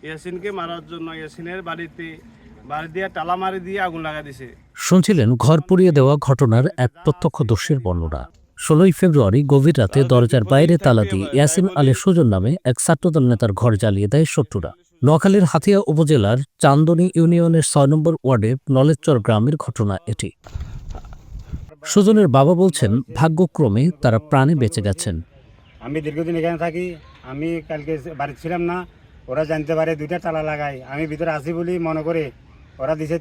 ইয়াসিনকে মারার জন্য ইয়াসিনের বাড়ি দিয়ে তালা মারি দিয়ে আগুন লাগা দিছে। শুনছিলেন ঘর পুড়িয়ে দেওয়া ঘটনার এক প্রত্যক্ষদর্শীর বর্ণনা। ১৬ই ফেব্রুয়ারি গভীর রাতে দরজার বাইরে তালা দিয়ে ইয়াসিন আলী সুজন নামে এক ছাত্রদল নেতার ঘর জ্বালিয়ে দেয় শত্রুরা। নোয়াখালীর হাতিয়া উপজেলার চান্দনী ইউনিয়নের ৬ নম্বর ওয়ার্ডের নলেজচর গ্রামের ঘটনা এটি। সুজনের বাবা বলছেন, ভাগ্যক্রমে তারা প্রাণে বেঁচে গেছেন। আমি দীর্ঘদিন এখানে থাকি, আমি কালকে বাড়ি ছিলাম না, ওরা জানতে পারে দুইটা তালা লাগাই, আমি ভিতরে আসি বলি মনে করে ওরা দিছে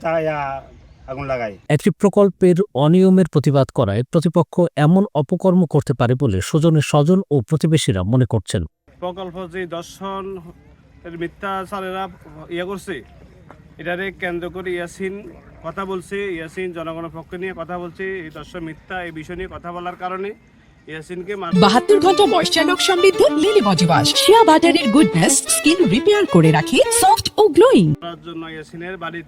আগুন লাগাই। একটি প্রকল্পের অনিয়মের প্রতিবাদ করায় প্রতিপক্ষ এমন অপকর্ম করতে পারে বলে সুজনের স্বজন ও প্রতিবেশীরা মনে করছেন। প্রকল্প যে দর্শন মিথ্যাচারেরা করছে, এটারে কেন্দ্র করে ইয়াসিন কথা বলছে, ইয়াসিন জনগণের পক্ষে নিয়ে কথা বলছে, এই দর্শন মিথ্যা এই বিষয় নিয়ে কথা বলার কারণে ইয়াসিনকে ৭২ ঘন্টা ময়েশ্চার লক সমৃদ্ধ লিলি বডি ওয়াশ, শিয়া বাটারের গুডনেস স্কিন রিপেয়ার করে রাখে সফট ও গ্লোয়িং। করার জন্য ইয়াসিনের বাড়ি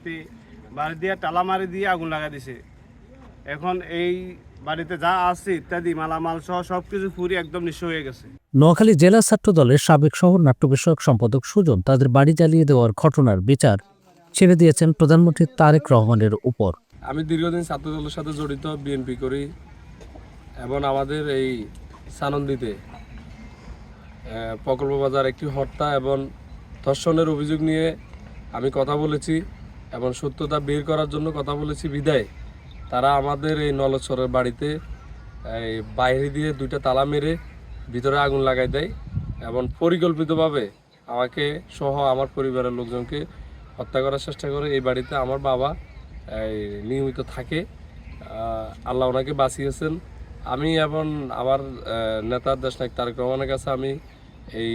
দিয়ে তালা মারি দিয়ে আগুন লাগা দিছে। এখন এই বাড়িতে যা আছে ইত্যাদি মালামাল সহ সবকিছু পুরি একদম নিঃস্ব হয়ে গেছে। নোয়াখালী জেলা ছাত্র দলের সাবেক শহর নাট্য বিষয়ক সম্পাদক সুজন তাদের বাড়ি জ্বালিয়ে দেওয়ার ঘটনার বিচার ছেড়ে দিয়েছেন প্রধানমন্ত্রী তারেক রহমানের উপর। আমি দীর্ঘদিন ছাত্র দলের সাথে জড়িত, বিএনপি করি এবং আমাদের এই সানন্দীতে প্রকল্প বাজার একটি হত্যা এবং ধর্ষণের অভিযোগ নিয়ে আমি কথা বলেছি এবং সত্যতা বের করার জন্য কথা বলেছি বিদায় তারা আমাদের এই নলেজচরের বাড়িতে এই বাইরে দিয়ে দুইটা তালা মেরে ভিতরে আগুন লাগাই দেয় এবং পরিকল্পিতভাবে আমাকে সহ আমার পরিবারের লোকজনকে হত্যা করার চেষ্টা করে। এই বাড়িতে আমার বাবা নিয়মিত থাকে, আল্লাহ ওনাকে বাঁচিয়েছেন। আমি এবং আমার নেতা দেশনায়ক তারেক রহমানের কাছে আমি এই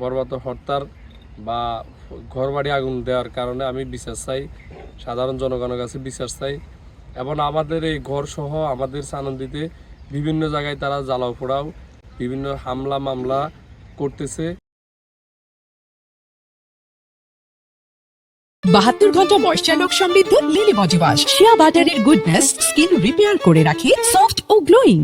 বর্বরত হত্যার বা ঘরবাড়ি আগুন দেওয়ার কারণে আমি বিচার চাই, সাধারণ জনগণের কাছে বিচার চাই এবং আমাদের এই ঘর সহ আমাদের সানন্দীতে বিভিন্ন জায়গায় তারা জ্বালাও পোড়াও বিভিন্ন হামলা মামলা করতেছে। ৭২ ঘন্টা ময়েশ্চার লক সমৃদ্ধ লিলি বডি ওয়াশ, শিয়া বাটারের গুডনেস স্কিন রিপেয়ার করে রাখে সফট ও গ্লোয়িং।